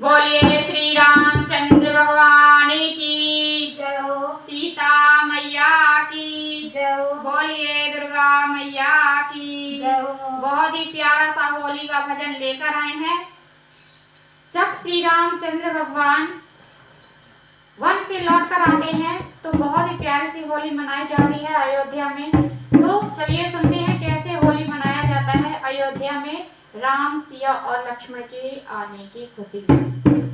बोलिए श्री रामचंद्र भगवान की जय हो। सीता मैया की जय हो। बोलिए दुर्गा मैया की जय हो। बहुत ही प्यारा सा होली का भजन लेकर आए हैं। जब श्री रामचंद्र भगवान वन से लौट कर आते हैं तो बहुत ही प्यारी सी होली मनाई जा रही है अयोध्या में। तो चलिए सुनते हैं कैसे होली मनाया जाता है अयोध्या में राम सिया और लक्ष्मण के आने की खुशी में।